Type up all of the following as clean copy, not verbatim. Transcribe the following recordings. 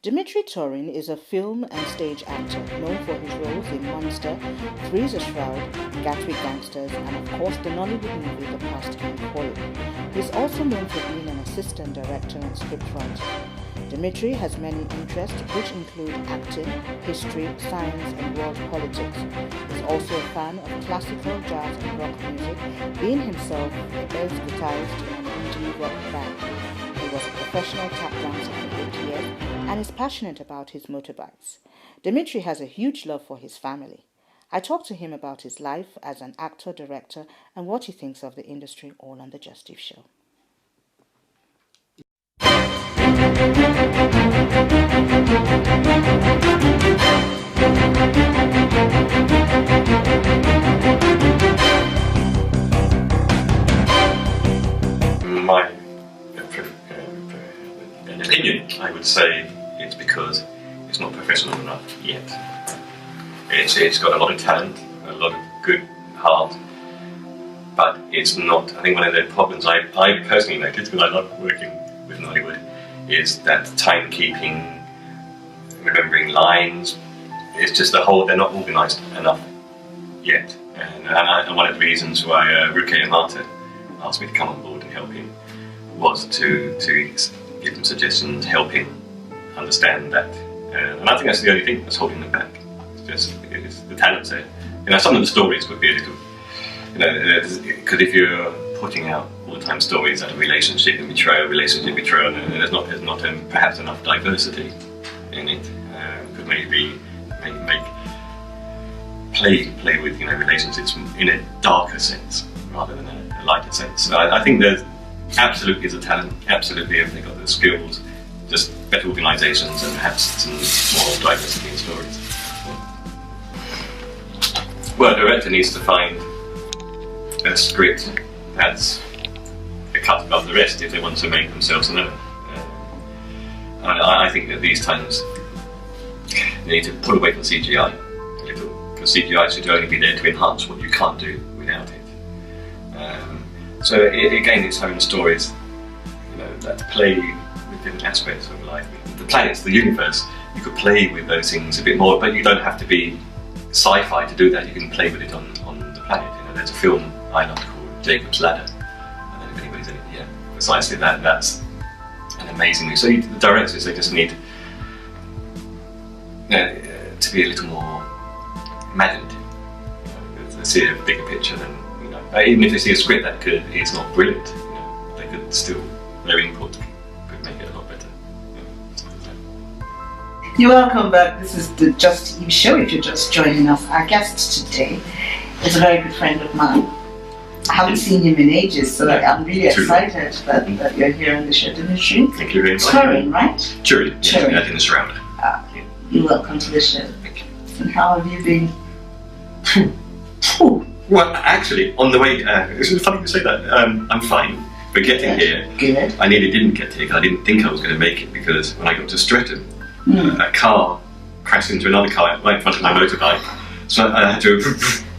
Demetri is a film and stage actor known for his roles in Monster, Three's a Shroud, Gatwick Gangsters, and of course the Nollywood movie The Past Can Call It. He is also known for being an assistant director and scriptwriter. Demetri has many interests which include acting, history, science, and world politics. He is also a fan of classical, jazz, and rock music, being himself a bass guitarist in an indie rock band. He was a professional tap dancer for 8 years and is passionate about his motorbikes. Demetri has a huge love for his family. I talked to him about his life as an actor, director, and what he thinks of the industry, all on the JUSTEVE Show. My opinion, I would say it's because it's not professional enough yet. It's got a lot of talent, a lot of good heart, but it's not. I think one of the problems I personally noticed, because I love working with Nollywood, is that timekeeping, remembering lines. It's just the whole. They're not organised enough yet, and one of the reasons why Ruke Marta asked me to come on board and help him was to give him suggestions, help him understand that. And I think that's the only thing that's holding them back. It's the talent's there. Some of the stories would be a little, because if you're putting out all the time stories that are relationship betrayal, and there's not perhaps enough diversity in it. Could maybe play with relationships in a darker sense rather than a lighter sense. So I think there's absolutely is a talent. Absolutely, if they've got the skills, just better organisations and perhaps some more diversity in stories. Well, a director needs to find a script that's a cut above the rest if they want to make themselves known. I think that these times they need to pull away from CGI a little, because CGI should only be there to enhance what you can't do without it. So again, it's having stories, that play with different aspects of life. The planets, the universe, you could play with those things a bit more, but you don't have to be sci-fi to do that. You can play with it on the planet. There's a film I love called Jacob's Ladder. I don't know if anybody's in it yet. Precisely that's an amazing movie. So the directors, they just need to be a little more imaginative. To see a bigger picture than, even if they see a script that is not brilliant, they could still, their input could make it a lot better. You're welcome back. This is the JUSTEVE Show. If you're just joining us, our guest today is a very good friend of mine. I haven't seen him in ages, so I'm really excited that you're here on the show, Demetri. Thank you very much. Turin, right? Turin, yes, in the Shroud. You're welcome to the show. Thank you. And how have you been? Well, actually, on the way, it's funny you say that. I'm fine. But getting here, good. I nearly didn't get here because I didn't think I was going to make it, because when I got to Streatham, a car crashed into another car right in front of my motorbike. So I had to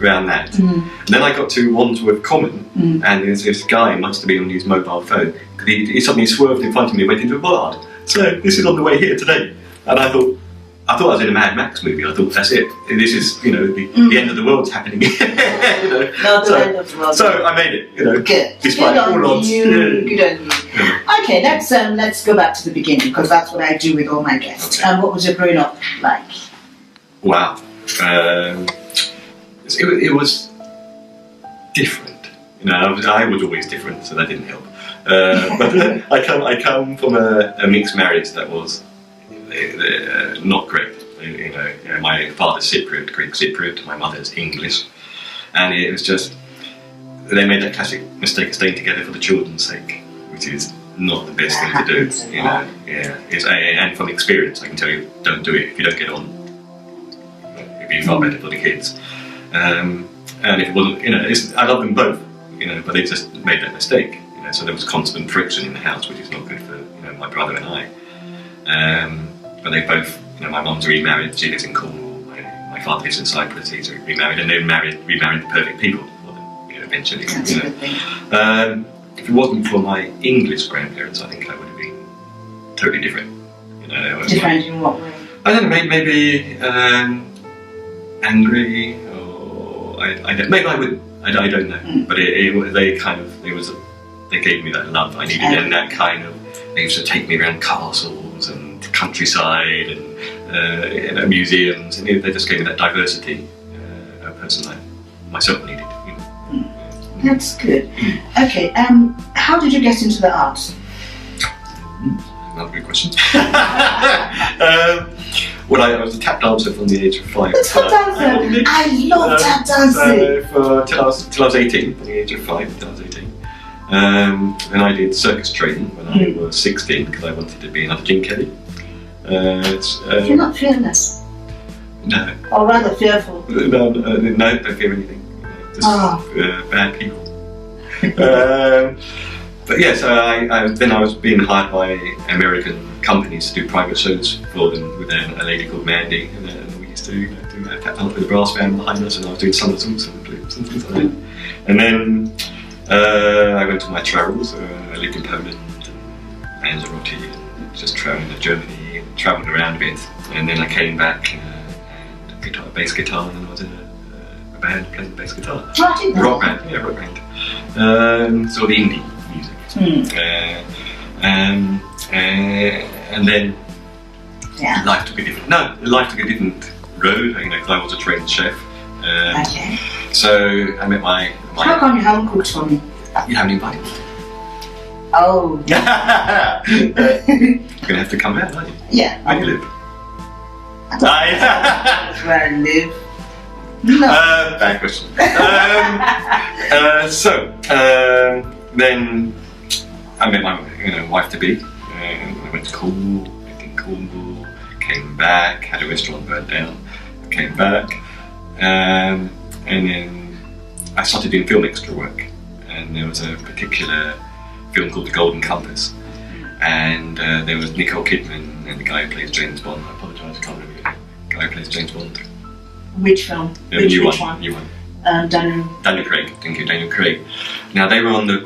around that. And then I got to Wandsworth Common, and there's this guy, must have been on his mobile phone, he suddenly swerved in front of me and went into a bollard. So this is on the way here today. And I thought I was in a Mad Max movie. I thought, that's it. This is, the end of the world's happening. Not the end of the world. So I made it, Good. Despite all odds. Good on you. Okay, let's go back to the beginning, because that's what I do with all my guests. Okay. What was your growing up like? Wow. It was different. I was always different, so that didn't help. But I come from a mixed marriage that was not great. My father's Cypriot, Greek Cypriot, my mother's English, and it was just, they made that classic mistake of staying together for the children's sake, which is not the best thing to do. And from experience, I can tell you, don't do it if you don't get on. It'd be far better for the kids. And if it wasn't, I love them both, but they just made that mistake. So there was constant friction in the house, which is not good for my brother and I. But they both, my mum's remarried, she lives in Cornwall, my father lives in Cyprus, he's remarried, and they remarried the perfect people for them, eventually. That's a good thing. If it wasn't for my English grandparents, I think I would have been totally different. You know, Different in what way? I don't know, maybe angry, or maybe I would. I don't know, but they gave me that love I needed, and that kind of. They used to take me around castles and countryside and museums, and they just gave me that diversity, a person like myself needed. You know. That's good. Okay, how did you get into the arts? Another good question. Well, I was a tap dancer from the age of 5. Tap dancer? I love tap dancing! Till I was 18, from the age of 5 till I was 18. And I did circus training when I was 16 because I wanted to be another Jim Kelly. You're not fearless? No. Or rather fearful? No, don't fear anything. Just bad people. But yeah, so then I was being hired by American companies to do private shows for them with a lady called Mandy, and we used to do a tap dance with a brass band behind us, and I was doing somersaults and flips and things like that. And then I went on my travels. I lived in Poland, Lanzarote, and just travelling to Germany, and travelled around a bit. And then I came bass guitar, and I was in a band playing bass guitar. Rock band, yeah, rock band. Sort of indie music. And then life took a different road. You know, because I was a trained chef. Okay. So I met my. How come you haven't cooked for me? You haven't invited me. Oh. You're gonna have to come out, aren't you? Yeah. Where do you live? That's where I live. No. Bad question. Then I met my wife to be. I went to Cornwall, lived in Cornwall, came back, had a restaurant burnt down, came back, and then I started doing film extra work. And there was a particular film called The Golden Compass, and there was Nicole Kidman and the guy who plays James Bond. I apologise, I can't remember the name. The guy who plays James Bond. Which film? New Which one. Daniel Craig. Thank you, Daniel Craig. Now they were on the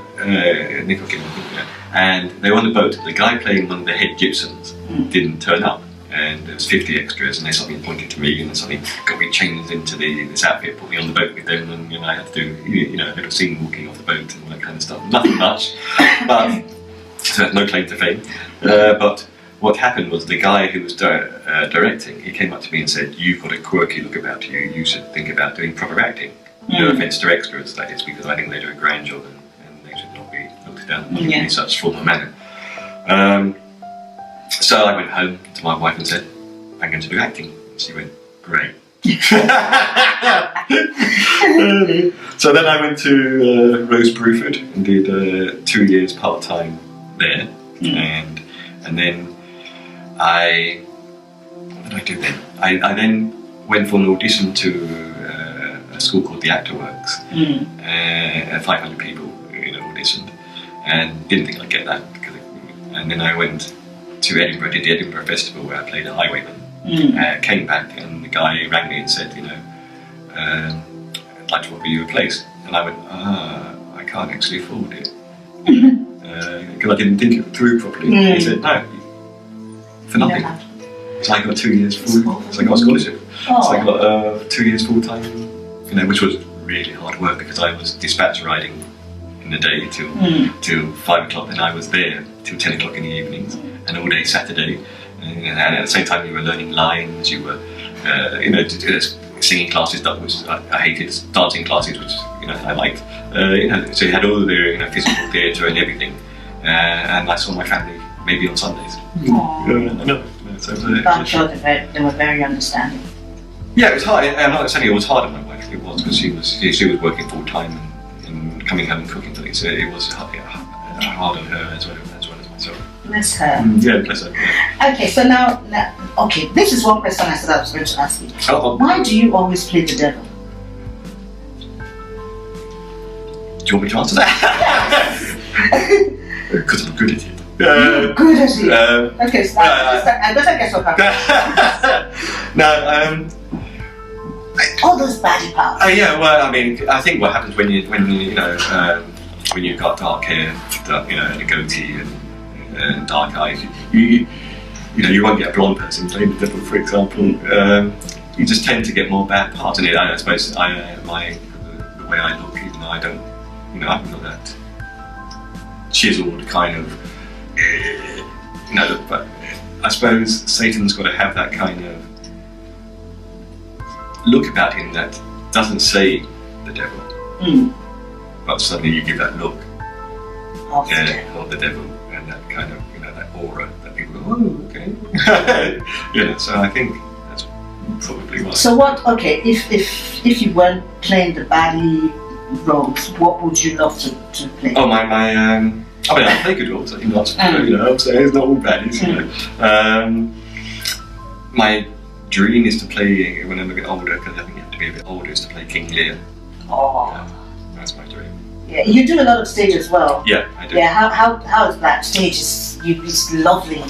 Nicole Kidman, and they were on the boat. The guy playing one of the head gypsums didn't turn up, and there was 50 extras, and they suddenly pointed to me, and they suddenly got me changed into this outfit, put me on the boat with them, and I had to do a little scene walking off the boat and all that kind of stuff. Nothing much, but so no claim to fame. But what happened was the guy who was directing, he came up to me and said, "You've got a quirky look about you. You should think about doing proper acting." No offence to extras, that is, because I think they do a grand job and they should not be looked down in any such formal manner. So I went home to my wife and said, "I'm going to do acting." And she went, "Great." So then I went to Rose Bruford and did 2 years part-time there, and then what did I do then? I then went for an audition to a school called the Actor Works. 500 people auditioned, and didn't think I'd get that. And then I went to Edinburgh, did the Edinburgh Festival where I played a highwayman. Came back, and the guy rang me and said, "I'd like to offer you a place." And I went, "I can't actually afford it," because I didn't think it through properly. He said, "No, for nothing." So I got 2 years full. So I got a scholarship. So I got 2 years full time, which was really hard work because I was dispatch riding in the day till 5 o'clock, and I was there till 10 o'clock in the evenings, and all day Saturday. And at the same time, you were learning lines. You were, singing classes. That was I hated dancing classes, which I liked. So you had all the physical theatre and everything. And I saw my family maybe on Sundays. So I'm sure they were very understanding. Yeah, it was hard. I'm not saying it was hard on my wife. It was because she was working full time and coming home and cooking things. So it was hard on her as well as myself. Bless her. Yeah, bless her. Yeah. Okay, so now, this is one question I said I was going to ask you. Why do you always play the devil? Do you want me to answer that? Because I'm good at it. You're good at it. Okay, so I better get your back. No, all those body parts. Yeah, well, I mean, I think what happens when you've got dark hair, and a goatee and dark eyes, you you know, you won't get a blonde person playing the devil, for example. You just tend to get more bad parts in it. I suppose the way I look, even though I don't, you know, I'm not that chiseled kind of, you know, but I suppose Satan's got to have that kind of look about him that doesn't say the devil, but suddenly you give that look of the devil, and that kind of, you know, that aura that people go, oh, okay. You know, so I think that's probably why. So what? Okay, if you weren't playing the baddie roles, what would you love to play? Oh, I mean, I play good roles. I think lots of you know, so it's not all baddies. You know, my dream is to play when I'm a bit older, because I think you have to be a bit older, is to play King Lear. Oh, that's my dream. Yeah, you do a lot of stage as well. Yeah, I do. Yeah, how is that? Stage is lovely.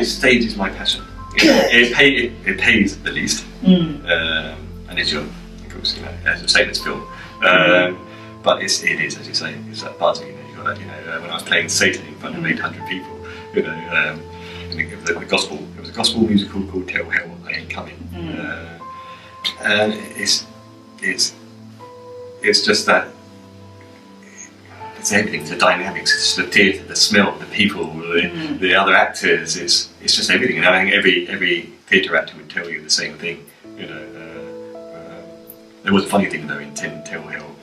Stage is my passion. It pays the least, and it's your, of course, you know, as a Satan's film. But it is, as you say, it's that buzz. You know, you got that. You know, when I was playing Satan in front of 800 people, you know, the gospel. It was a gospel musical called "Tell Hell I Ain't Coming," and it's just that. It's everything, the dynamics, it's the theatre, the smell, the people, the other actors, it's just everything. And I think every theatre actor would tell you the same thing. You know, there was a funny thing though in Tell Hell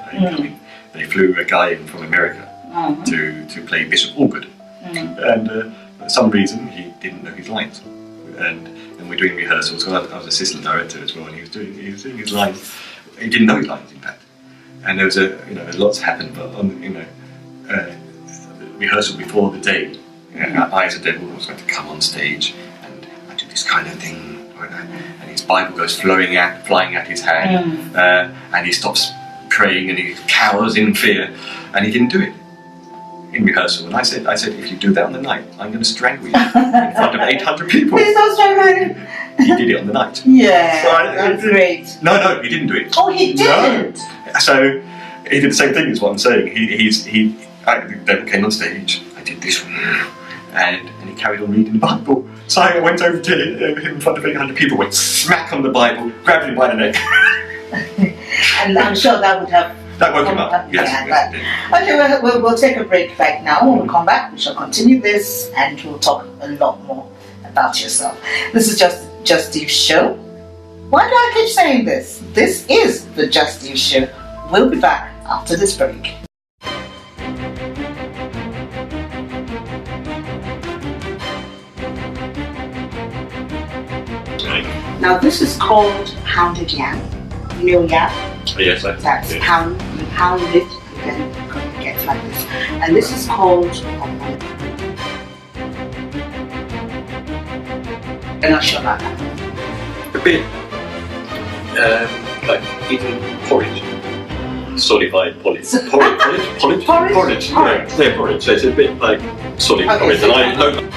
they flew a guy in from America to play Bishop Allgood, and for some reason he didn't know his lines. And we're doing rehearsals. So I was assistant director as well, and he was doing his lines. He didn't know his lines, in fact. And there was lots happened, but on rehearsal before the day, I as a devil was going to come on stage, and I do this kind of thing, and his Bible goes flying out his hand, and he stops praying and he cowers in fear, and he didn't do it in rehearsal. And I said, if you do that on the night, I'm going to strangle you in front of 800 people. Please don't strangle me. He did it on the night. Yeah, so that's great. No, he didn't do it. Oh, he didn't. No. So he did the same thing as what I'm saying. The devil came on stage. I did this, and he carried on reading the Bible. So I went over to him in front of 800 people, went smack on the Bible, grabbed him by the neck. And I'm sure that would have. That woke him up. Yes. Okay, we'll take a break right now. When we come back, we shall continue this, and we'll talk a lot more about yourself. This is JUSTEVE Show. Why do I keep saying this? This is the JUSTEVE Show. We'll be back after this break. Now this is called pounded yam. You know yam? Yes, that's pound. You pound it, then it gets like this. And this is called. I'm not sure about that. A bit like eating porridge. Solidified porridge. Porridge. Yeah, porridge. So it's a bit like solid porridge. And I know.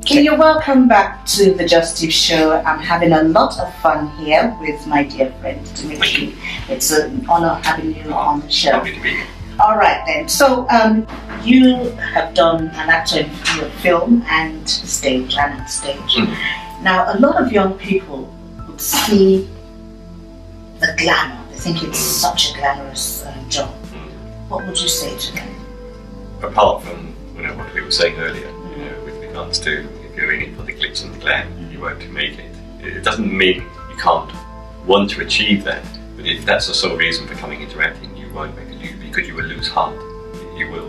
Okay, you're welcome back to the JUSTEVE Show. I'm having a lot of fun here with my dear friend Demetri. It's an honor having you on the show. Happy to be here. All right then. So you have done an actor in film and stage, Now a lot of young people would see the glamour. They think it's such a glamorous job. What would you say to them? Apart from what we were saying earlier, with regards to if you're in it for the glitz and the glam, you won't make it. It doesn't mean you can't want to achieve that, but if that's the sole reason for coming into acting, you won't make it, because you will lose heart. You will.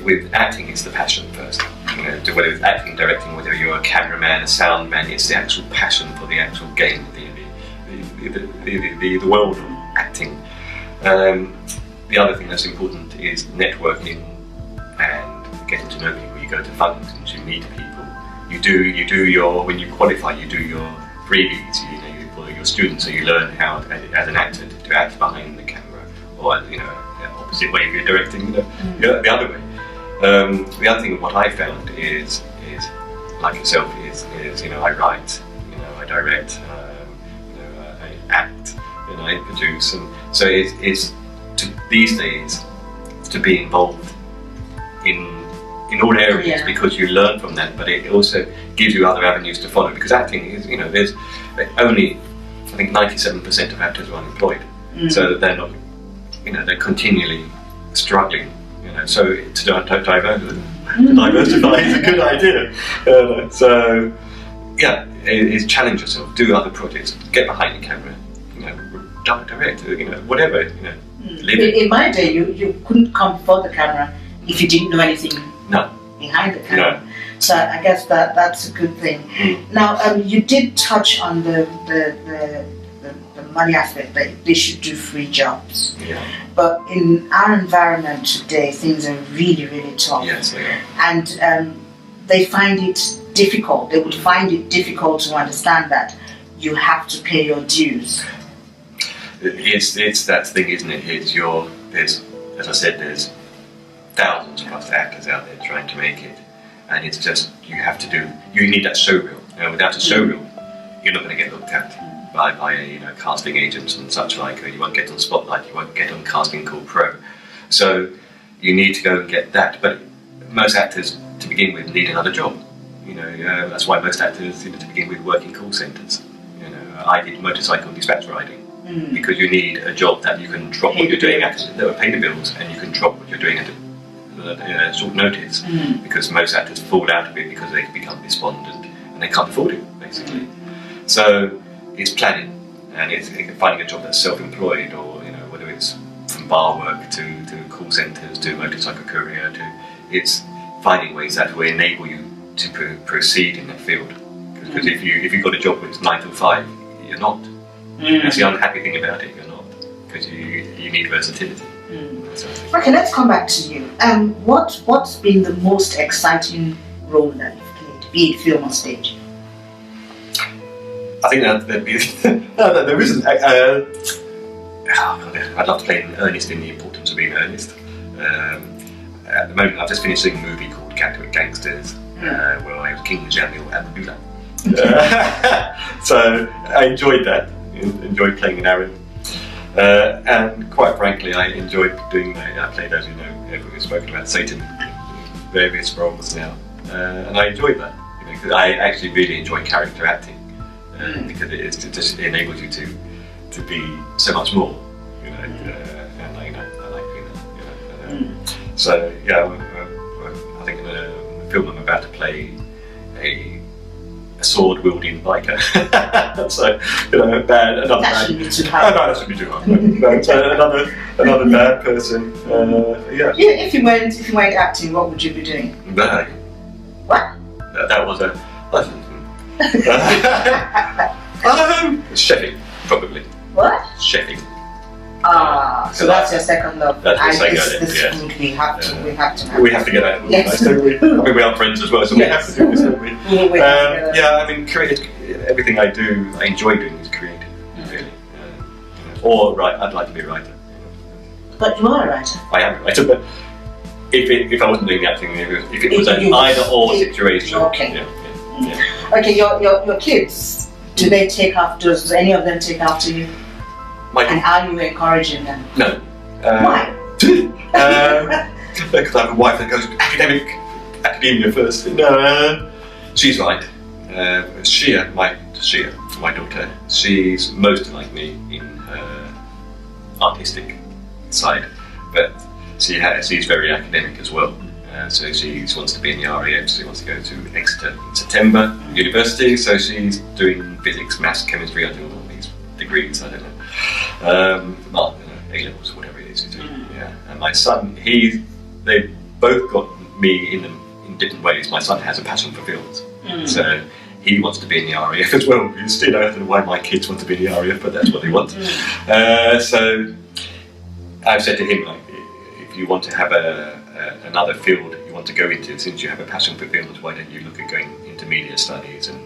With acting, it's the passion first. Whether it's acting, directing, whether you're a cameraman, a sound man, it's the actual passion for the actual game, the world of acting. The other thing that's important is networking and getting to know people. You go to functions, you meet people. You do your, when you qualify, you do your freebies. For your students, so you learn how, as an actor, to act behind the camera, or the opposite way if you're directing, the other way. The other thing, what I found is like yourself, is I write, I direct, I act, I produce, and so it's these days to be involved in all areas, because you learn from that, but it also gives you other avenues to follow, because acting is, there's only, I think 97% of actors are unemployed, so they're not, they're continually struggling, so to diversify is a good idea. So yeah, is challenge yourself, do other projects, get behind the camera, direct, whatever, live it. In my day, you couldn't come before the camera if you didn't know anything behind the camera. No. So I guess that's a good thing. Now, you did touch on the money aspect, that they should do free jobs. Yeah. But in our environment today, things are really, really tough. Yes, they are. And they find it difficult. They would find it difficult to understand that you have to pay your dues. It's that thing, isn't it? There's, as I said, there's thousands plus actors out there trying to make it, and it's just, you need that showreel. Without a showreel, you're not going to get looked at by casting agents and such like. You won't get on Spotlight, you won't get on Casting Call Pro. So you need to go and get that. But most actors, to begin with, need another job. That's why most actors, to begin with, work in call centres. I did motorcycle dispatch riding. Because you need a job that you can drop what you're doing at, pay the bills, and you can drop what you're doing at short notice. Because most actors fall out of it because they become despondent and they can't afford it, basically. So it's planning, and it's finding a job that's self-employed, or whether it's from bar work to call centres to motorcycle courier, it's finding ways that will enable you to proceed in that field. Because if you've got a job that's 9 to 5, you're not. That's the unhappy thing about it, you're not, because you need versatility. Okay, let's come back to you. What's been the most exciting role that you've played, be it film or stage? I think that there isn't. I'd love to play Ernest in The Importance of Being Earnest. At the moment, I've just finished seeing a movie called Gatwick Gangsters, where I was King Jamil Abdullah. So I enjoyed that. Enjoyed playing an Arab, and quite frankly, I enjoyed doing that. I played, as you know, everyone's spoken about Satan in various roles now, and I enjoyed that. Because I actually really enjoy character acting, because it just enables you to be so much more, and I like doing that. So yeah, I think in the film I'm about to play a sword-wielding biker. So, another bad. That should be too hard. That should be too hard. Another bad person. Yeah. If you weren't acting, what would you be doing? What? That was a. Chefing, probably. What? Chefing. So that's your second love. That's my second love. This food we have to get out of the yes. don't we? I mean, we are friends as well, so we have to do this, don't we? Yeah, I mean, everything I do, I enjoy doing is creative, really. Or I'd like to be a writer. But you are a writer. I am a writer, but if I wasn't doing the acting, if it was an either-or situation. Okay. Yeah. Okay, your kids, do any of them take after you? And are you encouraging them? No. Why? Because I have a wife that goes academia first. No, she's right. Shia, my daughter, she's most like me in her artistic side, but she's very academic as well. So she wants to be in the RAF, she wants to go to Exeter in September University, so she's doing physics, maths, chemistry, I do all these degrees, I don't know. A-levels, whatever it is he's doing. Yeah. And my son, they both got me in different ways. My son has a passion for films, so he wants to be in the RAF as well. I don't know why my kids want to be in the RAF, but that's what they want. So I've said to him, like, if you want to have another field you want to go into, since you have a passion for films, why don't you look at going into media studies and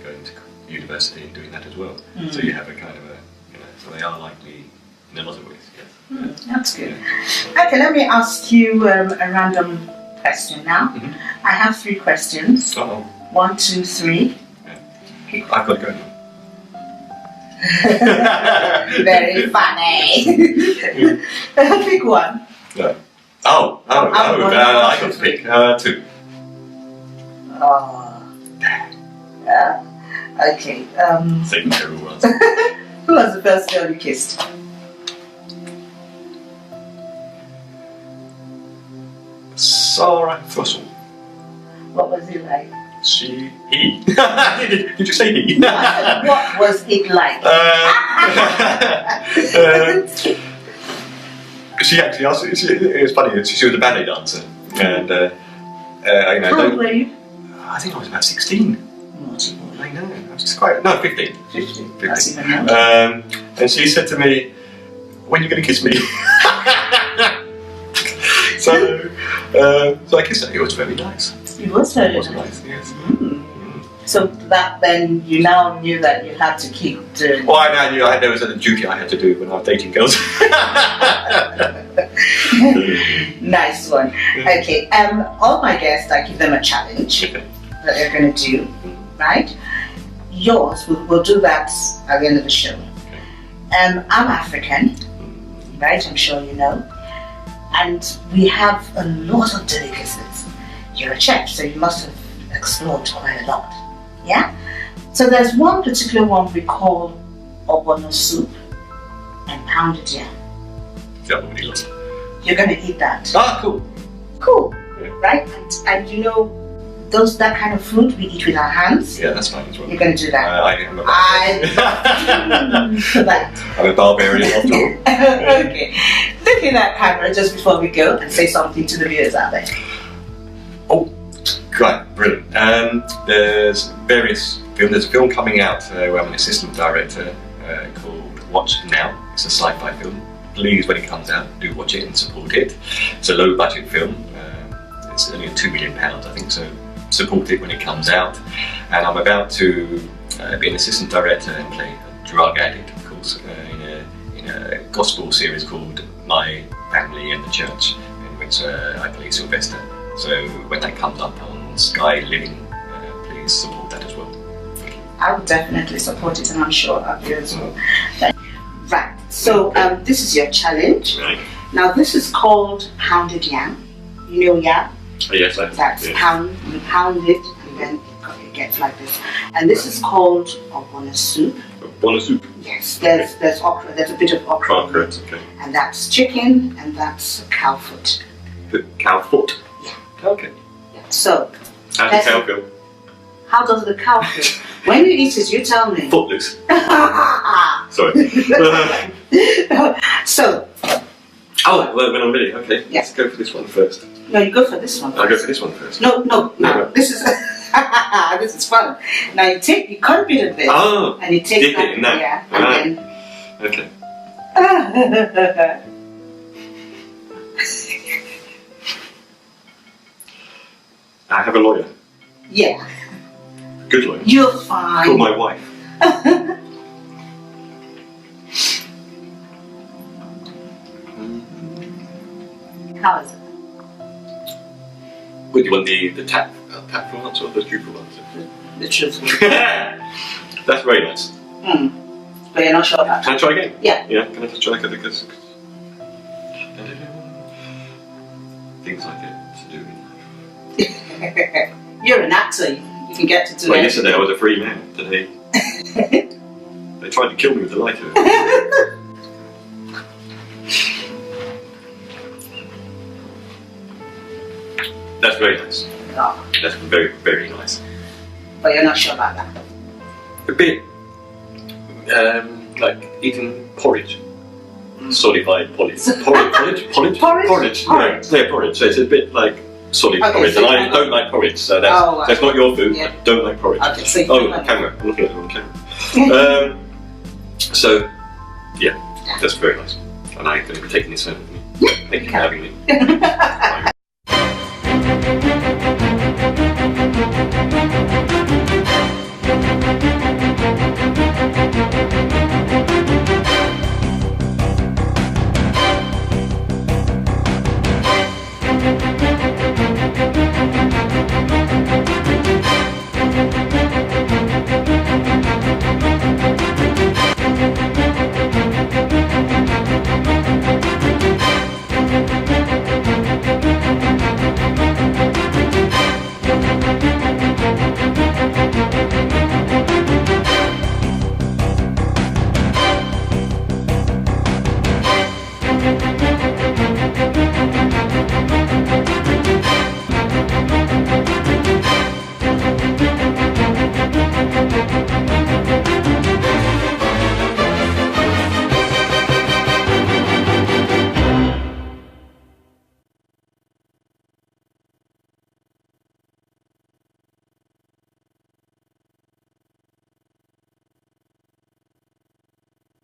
going to university and doing that as well? So you have a kind of so they are like me in a lot of ways, yes. That's good. Okay, let me ask you a random question now. I have 3 questions. 1, 2, 3. Yeah. I've got to go now. Very funny. Pick one. No. Oh, I got to pick 2. Oh. Okay. Same terrible ones. Who was the first girl you kissed? Sarah Fussell. What was it like? He. Did you say he? What was it like? She actually asked. It was funny. She was a ballet dancer, and How old were you? I think I was about 16. I know. I was just quite 15. 15. That's even more. And she said to me, "When are you going to kiss me?" so I kissed her. It was very nice. It was very It was nice. nice. Yes. So that then you now knew that you had to keep doing. Well, I knew there was a duty I had to do when I was dating girls. Nice one. Okay. All my guests, I give them a challenge Okay. that they're going to do. Right. Yours, we'll do that at the end of the show. I'm African, right? I'm sure you know. And we have a lot of delicacies. You're a chef, so you must have explored quite a lot. Yeah? So there's one particular one we call ogbono soup and pounded yam. Yeah, what do you love? You're going to eat that. Ah, cool. Cool, Yeah. right? And you know, that kind of food we eat with our hands. Yeah, that's fine as well. You're going to do that. I am For that. I'm a barbarian after all. Okay. Look in that camera just before we go and say something to the viewers out there. Oh, right, brilliant. There's various films. There's a film coming out where I'm an assistant director called Watch Now. It's a sci-fi film. Please, when it comes out, do watch it and support it. It's a low-budget film. It's only £2 million, I think, so support it when it comes out. And I'm about to be an assistant director and play a drug addict, of course, in a gospel series called My Family and the Church, in which I play Sylvester. So when that comes up on Sky Living, please support that as well. I would definitely support it, and I'm sure I'll do as well. Right, so this is your challenge. Right. Now this is called pounded yam. You know yam? Yes, That's yeah. you pound it and then it gets like this. And this is called ogbono soup. Ogbono soup. Yes, there's okra, there's a bit of okra. Okra, okay. And that's chicken and that's cow foot. The cow foot. Yeah. Okay. So How does the cow feel? how does the cow feel? When you eat it, you tell me. Footloose. Sorry. So Oh, well, when I'm ready, okay. Yeah. Let's go for this one first. no, you go for this one. I'll go for this one first. No. No. This is this is fun. Now you cut a bit of this Oh, and you take dip that, it in that. yeah, and Okay. then I have a lawyer. yeah, Good lawyer. you're fine. Call my wife. How is it? Would you want the tap full ones or the drupal ones? The truth. That's very nice. But you're not sure about Can I try again? Yeah. Yeah, can I just try because things I get to do in life. You're an actor. You can get to do Well, it. yesterday I was a free man. Today they tried to kill me with the lighter. That's very nice. Oh, That's very, very nice. but you're not sure about that. A bit like eating porridge. Solidified porridge. Porridge? Porridge? Yeah, porridge. So it's a bit like solid Okay, porridge. so And I you don't like porridge, so that's not your food. Yeah. I don't like porridge. Okay, so you Oh, don't like camera. I'm looking at the wrong camera. So, yeah, that's very nice. And I'm going to be taking this home with me. Thank you for having me.